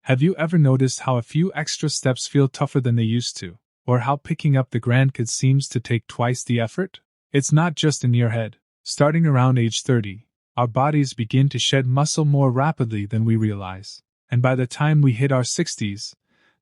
Have you ever noticed how a few extra steps feel tougher than they used to, or how picking up the grandkids seems to take twice the effort? It's not just in your head. Starting around age 30, our bodies begin to shed muscle more rapidly than we realize, and by the time we hit our 60s,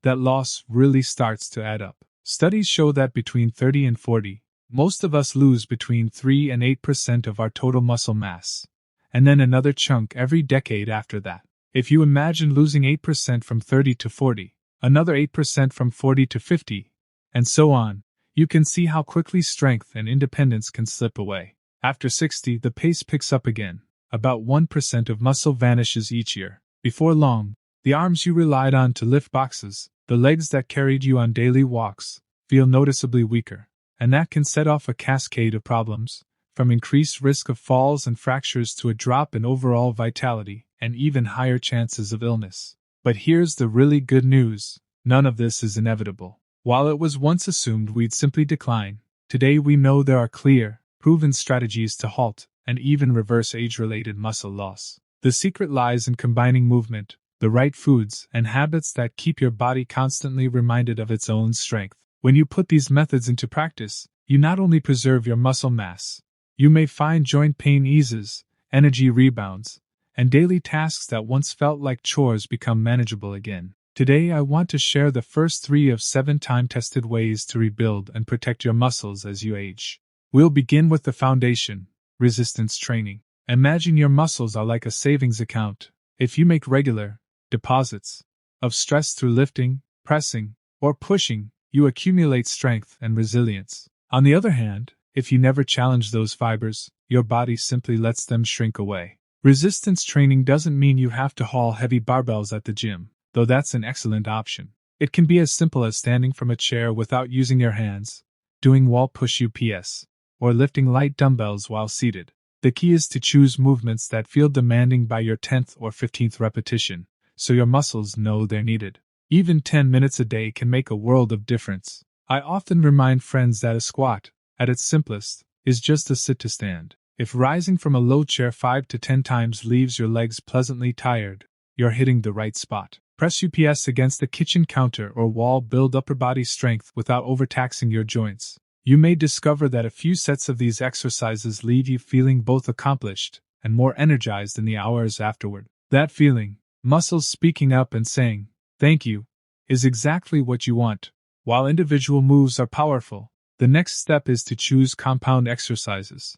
that loss really starts to add up. Studies show that between 30 and 40, most of us lose between 3 and 8% of our total muscle mass, and then another chunk every decade after that. If you imagine losing 8% from 30 to 40, another 8% from 40 to 50, and so on, you can see how quickly strength and independence can slip away. After 60, the pace picks up again. About 1% of muscle vanishes each year. Before long, the arms you relied on to lift boxes, the legs that carried you on daily walks, feel noticeably weaker, and that can set off a cascade of problems, from increased risk of falls and fractures to a drop in overall vitality, and even higher chances of illness. But here's the really good news: none of this is inevitable. While it was once assumed we'd simply decline, today we know there are clear, proven strategies to halt and even reverse age-related muscle loss. The secret lies in combining movement, the right foods, and habits that keep your body constantly reminded of its own strength. When you put these methods into practice, you not only preserve your muscle mass, you may find joint pain eases, energy rebounds, and daily tasks that once felt like chores become manageable again. Today I want to share the first 3 of 7 time-tested ways to rebuild and protect your muscles as you age. We'll begin with the foundation: resistance training. Imagine your muscles are like a savings account. If you make regular deposits of stress through lifting, pressing, or pushing, you accumulate strength and resilience. On the other hand, if you never challenge those fibers, your body simply lets them shrink away. Resistance training doesn't mean you have to haul heavy barbells at the gym, though that's an excellent option. It can be as simple as standing from a chair without using your hands, doing wall push UPS, or lifting light dumbbells while seated. The key is to choose movements that feel demanding by your 10th or 15th repetition, so your muscles know they're needed. Even 10 minutes a day can make a world of difference. I often remind friends that a squat, at its simplest, is just a sit to stand. If rising from a low chair 5 to 10 times leaves your legs pleasantly tired, you're hitting the right spot. Press UPS against the kitchen counter or wall. Build upper body strength without overtaxing your joints. You may discover that a few sets of these exercises leave you feeling both accomplished and more energized in the hours afterward. That feeling, muscles speaking up and saying, "Thank you," is exactly what you want. While individual moves are powerful, the next step is to choose compound exercises,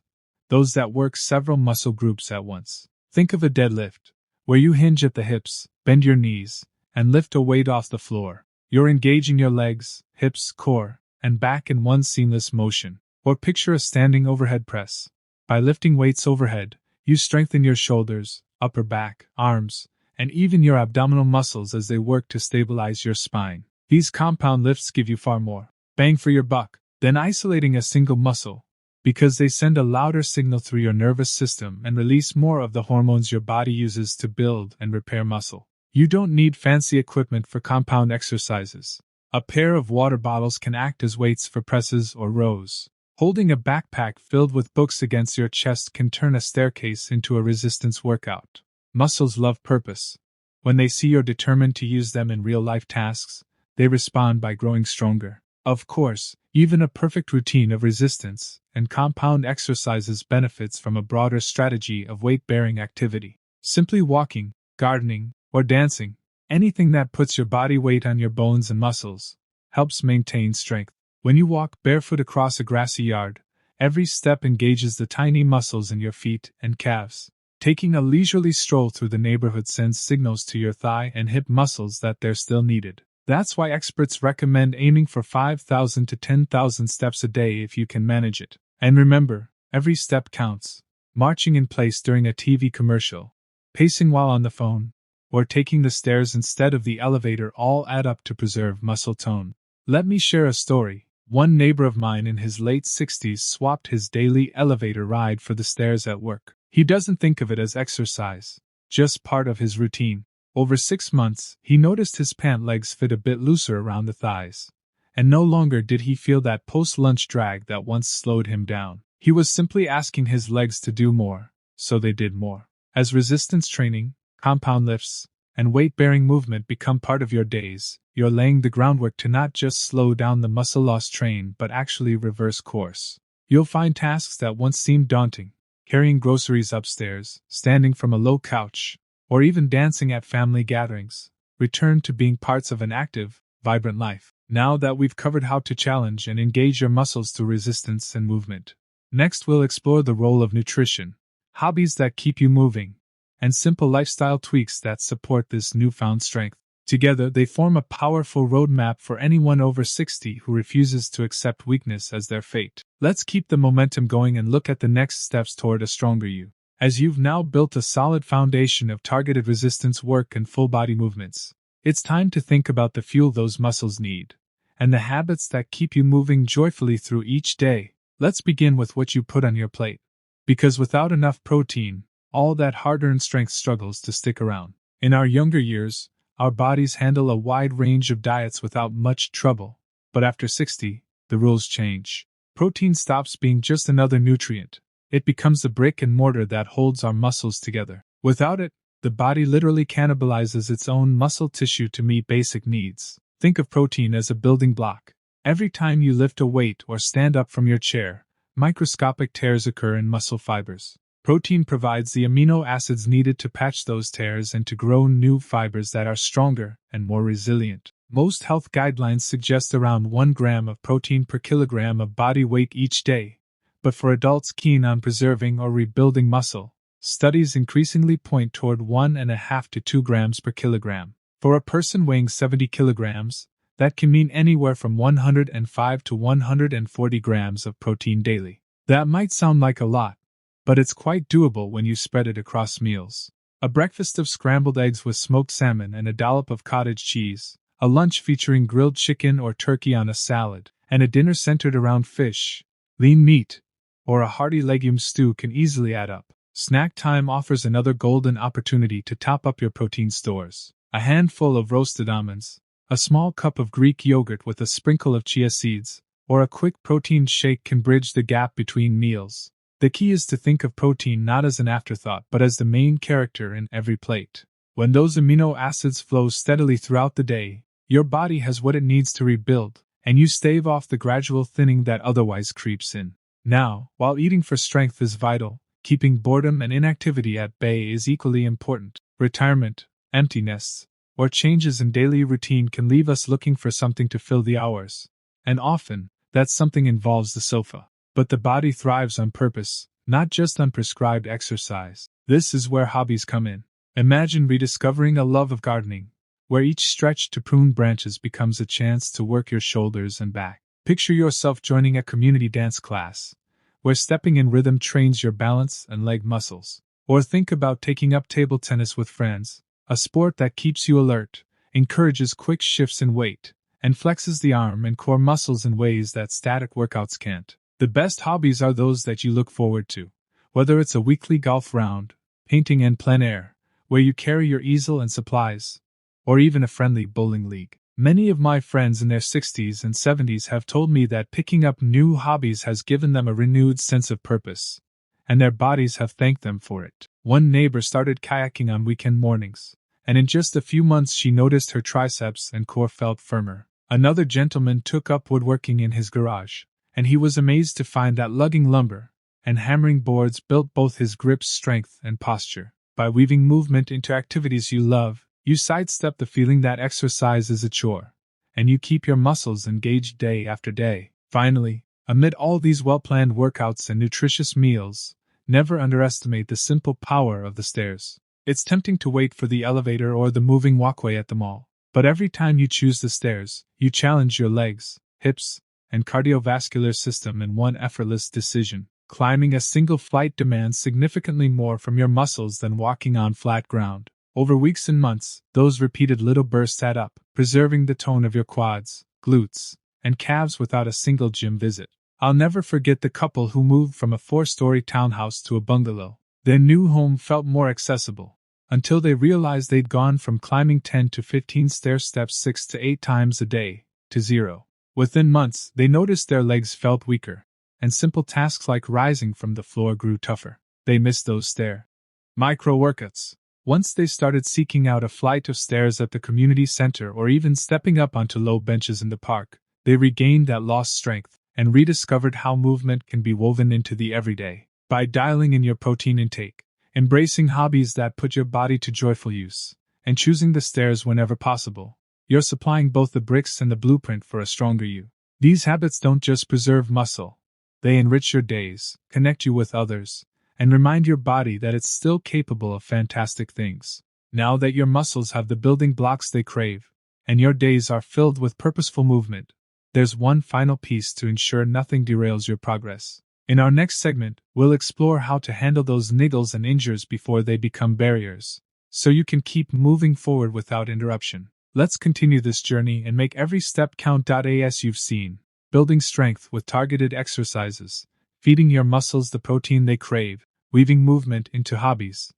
those that work several muscle groups at once. Think of a deadlift, where you hinge at the hips, bend your knees, and lift a weight off the floor. You're engaging your legs, hips, core, and back in one seamless motion. Or picture a standing overhead press. By lifting weights overhead, you strengthen your shoulders, upper back, arms, and even your abdominal muscles as they work to stabilize your spine. These compound lifts give you far more bang for your buck than isolating a single muscle, because they send a louder signal through your nervous system and release more of the hormones your body uses to build and repair muscle. You don't need fancy equipment for compound exercises. A pair of water bottles can act as weights for presses or rows. Holding a backpack filled with books against your chest can turn a staircase into a resistance workout. Muscles love purpose. When they see you're determined to use them in real-life tasks, they respond by growing stronger. Of course, even a perfect routine of resistance and compound exercises benefits from a broader strategy of weight-bearing activity. Simply walking, gardening, or dancing, anything that puts your body weight on your bones and muscles, helps maintain strength. When you walk barefoot across a grassy yard, every step engages the tiny muscles in your feet and calves. Taking a leisurely stroll through the neighborhood sends signals to your thigh and hip muscles that they're still needed. That's why experts recommend aiming for 5,000 to 10,000 steps a day if you can manage it. And remember, every step counts. Marching in place during a TV commercial, pacing while on the phone, or taking the stairs instead of the elevator all add up to preserve muscle tone. Let me share a story. One neighbor of mine in his late 60s swapped his daily elevator ride for the stairs at work. He doesn't think of it as exercise, just part of his routine. Over 6 months, he noticed his pant legs fit a bit looser around the thighs, and no longer did he feel that post-lunch drag that once slowed him down. He was simply asking his legs to do more, so they did more. As resistance training, compound lifts, and weight-bearing movement become part of your days, you're laying the groundwork to not just slow down the muscle loss train but actually reverse course. You'll find tasks that once seemed daunting, carrying groceries upstairs, standing from a low couch, or even dancing at family gatherings, return to being parts of an active, vibrant life. Now that we've covered how to challenge and engage your muscles through resistance and movement, next we'll explore the role of nutrition, hobbies that keep you moving, and simple lifestyle tweaks that support this newfound strength. Together, they form a powerful roadmap for anyone over 60 who refuses to accept weakness as their fate. Let's keep the momentum going and look at the next steps toward a stronger you. As you've now built a solid foundation of targeted resistance work and full-body movements, it's time to think about the fuel those muscles need, and the habits that keep you moving joyfully through each day. Let's begin with what you put on your plate. Because without enough protein, all that hard-earned strength struggles to stick around. In our younger years, our bodies handle a wide range of diets without much trouble. But after 60, the rules change. Protein stops being just another nutrient. It becomes the brick and mortar that holds our muscles together. Without it, the body literally cannibalizes its own muscle tissue to meet basic needs. Think of protein as a building block. Every time you lift a weight or stand up from your chair, microscopic tears occur in muscle fibers. Protein provides the amino acids needed to patch those tears and to grow new fibers that are stronger and more resilient. Most health guidelines suggest around 1 gram of protein per kilogram of body weight each day, but for adults keen on preserving or rebuilding muscle, studies increasingly point toward 1.5 to 2 grams per kilogram. For a person weighing 70 kilograms, that can mean anywhere from 105 to 140 grams of protein daily. That might sound like a lot, but it's quite doable when you spread it across meals. A breakfast of scrambled eggs with smoked salmon and a dollop of cottage cheese, a lunch featuring grilled chicken or turkey on a salad, and a dinner centered around fish, lean meat, or a hearty legume stew can easily add up. Snack time offers another golden opportunity to top up your protein stores. A handful of roasted almonds, a small cup of Greek yogurt with a sprinkle of chia seeds, or a quick protein shake can bridge the gap between meals. The key is to think of protein not as an afterthought but as the main character in every plate. When those amino acids flow steadily throughout the day, your body has what it needs to rebuild, and you stave off the gradual thinning that otherwise creeps in. Now, while eating for strength is vital, keeping boredom and inactivity at bay is equally important. Retirement, empty nests, or changes in daily routine can leave us looking for something to fill the hours, and often, that something involves the sofa. But the body thrives on purpose, not just on prescribed exercise. This is where hobbies come in. Imagine rediscovering a love of gardening, where each stretch to prune branches becomes a chance to work your shoulders and back. Picture yourself joining a community dance class, where stepping in rhythm trains your balance and leg muscles. Or think about taking up table tennis with friends, a sport that keeps you alert, encourages quick shifts in weight, and flexes the arm and core muscles in ways that static workouts can't. The best hobbies are those that you look forward to, whether it's a weekly golf round, painting en plein air, where you carry your easel and supplies, or even a friendly bowling league. Many of my friends in their 60s and 70s have told me that picking up new hobbies has given them a renewed sense of purpose, and their bodies have thanked them for it. One neighbor started kayaking on weekend mornings, and in just a few months she noticed her triceps and core felt firmer. Another gentleman took up woodworking in his garage, and he was amazed to find that lugging lumber and hammering boards built both his grip strength and posture. By weaving movement into activities you love, you sidestep the feeling that exercise is a chore, and you keep your muscles engaged day after day. Finally, amid all these well-planned workouts and nutritious meals, never underestimate the simple power of the stairs. It's tempting to wait for the elevator or the moving walkway at the mall, but every time you choose the stairs, you challenge your legs, hips, and cardiovascular system in one effortless decision. Climbing a single flight demands significantly more from your muscles than walking on flat ground. Over weeks and months, those repeated little bursts add up, preserving the tone of your quads, glutes, and calves without a single gym visit. I'll never forget the couple who moved from a 4-story townhouse to a bungalow. Their new home felt more accessible, until they realized they'd gone from climbing 10 to 15 stair steps 6 to 8 times a day, to 0. Within months, they noticed their legs felt weaker, and simple tasks like rising from the floor grew tougher. They missed those stair micro-workouts, Once they started seeking out a flight of stairs at the community center or even stepping up onto low benches in the park, they regained that lost strength and rediscovered how movement can be woven into the everyday. By dialing in your protein intake, embracing hobbies that put your body to joyful use, and choosing the stairs whenever possible, you're supplying both the bricks and the blueprint for a stronger you. These habits don't just preserve muscle, they enrich your days, connect you with others, and remind your body that it's still capable of fantastic things. Now that your muscles have the building blocks they crave, and your days are filled with purposeful movement, there's one final piece to ensure nothing derails your progress. In our next segment, we'll explore how to handle those niggles and injuries before they become barriers, so you can keep moving forward without interruption. Let's continue this journey and make every step count. As you've seen, building strength with targeted exercises, feeding your muscles the protein they crave, weaving movement into hobbies,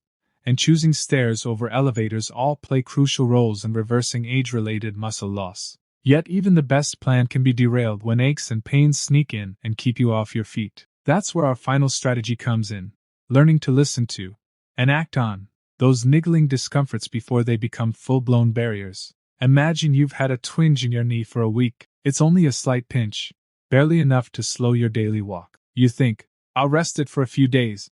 and choosing stairs over elevators all play crucial roles in reversing age-related muscle loss. Yet even the best plan can be derailed when aches and pains sneak in and keep you off your feet. That's where our final strategy comes in, learning to listen to and act on those niggling discomforts before they become full-blown barriers. Imagine you've had a twinge in your knee for a week. It's only a slight pinch, barely enough to slow your daily walk. You think, I'll rest it for a few days.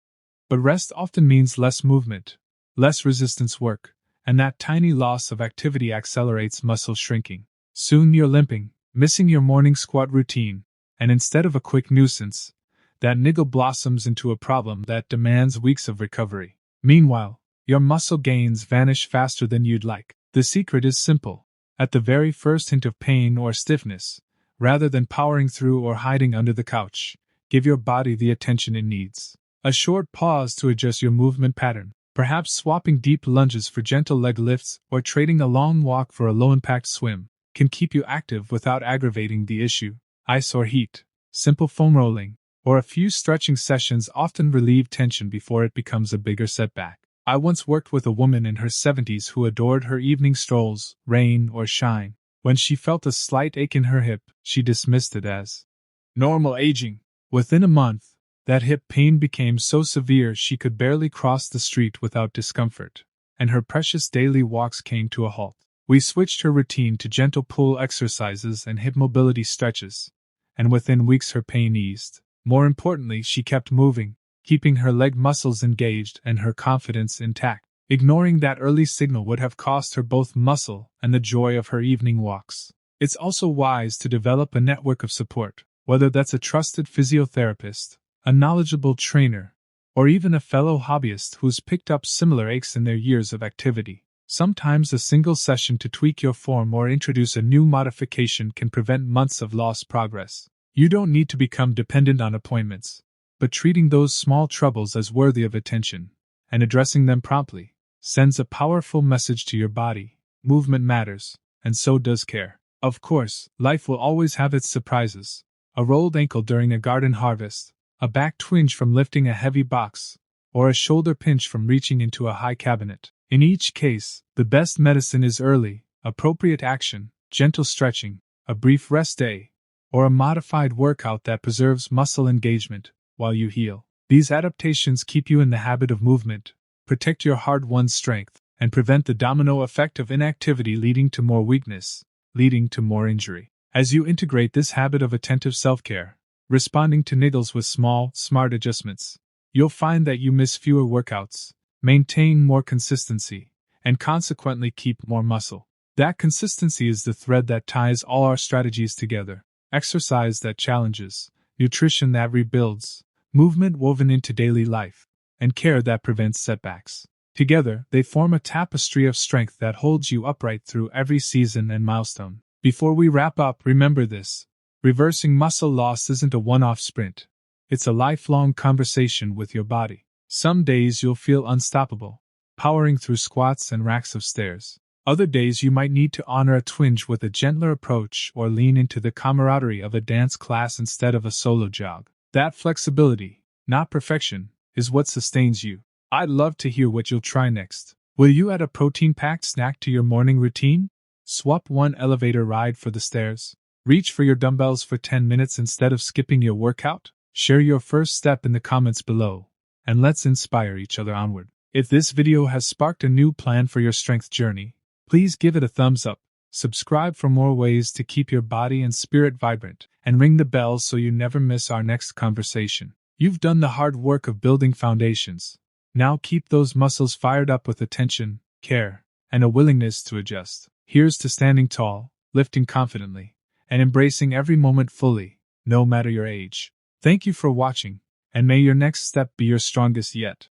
But rest often means less movement, less resistance work, and that tiny loss of activity accelerates muscle shrinking. Soon you're limping, missing your morning squat routine, and instead of a quick nuisance, that niggle blossoms into a problem that demands weeks of recovery. Meanwhile, your muscle gains vanish faster than you'd like. The secret is simple. At the very first hint of pain or stiffness, rather than powering through or hiding under the couch, give your body the attention it needs. A short pause to adjust your movement pattern, perhaps swapping deep lunges for gentle leg lifts or trading a long walk for a low-impact swim, can keep you active without aggravating the issue. Ice or heat, simple foam rolling, or a few stretching sessions often relieve tension before it becomes a bigger setback. I once worked with a woman in her 70s who adored her evening strolls, rain or shine. When she felt a slight ache in her hip, she dismissed it as normal aging. Within a month, that hip pain became so severe she could barely cross the street without discomfort, and her precious daily walks came to a halt. We switched her routine to gentle pull exercises and hip mobility stretches, and within weeks her pain eased. More importantly, she kept moving, keeping her leg muscles engaged and her confidence intact. Ignoring that early signal would have cost her both muscle and the joy of her evening walks. It's also wise to develop a network of support, whether that's a trusted physiotherapist, a knowledgeable trainer, or even a fellow hobbyist who's picked up similar aches in their years of activity. Sometimes a single session to tweak your form or introduce a new modification can prevent months of lost progress. You don't need to become dependent on appointments, but treating those small troubles as worthy of attention, and addressing them promptly, sends a powerful message to your body. Movement matters, and so does care. Of course, life will always have its surprises. A rolled ankle during a garden harvest, a back twinge from lifting a heavy box, or a shoulder pinch from reaching into a high cabinet. In each case, the best medicine is early, appropriate action, gentle stretching, a brief rest day, or a modified workout that preserves muscle engagement while you heal. These adaptations keep you in the habit of movement, protect your hard-won strength, and prevent the domino effect of inactivity leading to more weakness, leading to more injury. As you integrate this habit of attentive self-care, responding to niggles with small, smart adjustments, you'll find that you miss fewer workouts, maintain more consistency, and consequently keep more muscle. That consistency is the thread that ties all our strategies together. Exercise that challenges, nutrition that rebuilds, movement woven into daily life, and care that prevents setbacks. Together, they form a tapestry of strength that holds you upright through every season and milestone. Before we wrap up, remember this. Reversing muscle loss isn't a one-off sprint. It's a lifelong conversation with your body. Some days you'll feel unstoppable, powering through squats and racks of stairs. Other days you might need to honor a twinge with a gentler approach or lean into the camaraderie of a dance class instead of a solo jog. That flexibility, not perfection, is what sustains you. I'd love to hear what you'll try next. Will you add a protein-packed snack to your morning routine? Swap one elevator ride for the stairs? Reach for your dumbbells for 10 minutes instead of skipping your workout? Share your first step in the comments below, and let's inspire each other onward. If this video has sparked a new plan for your strength journey, please give it a thumbs up, subscribe for more ways to keep your body and spirit vibrant, and ring the bell so you never miss our next conversation. You've done the hard work of building foundations. Now keep those muscles fired up with attention, care, and a willingness to adjust. Here's to standing tall, lifting confidently, and embracing every moment fully, no matter your age. Thank you for watching, and may your next step be your strongest yet.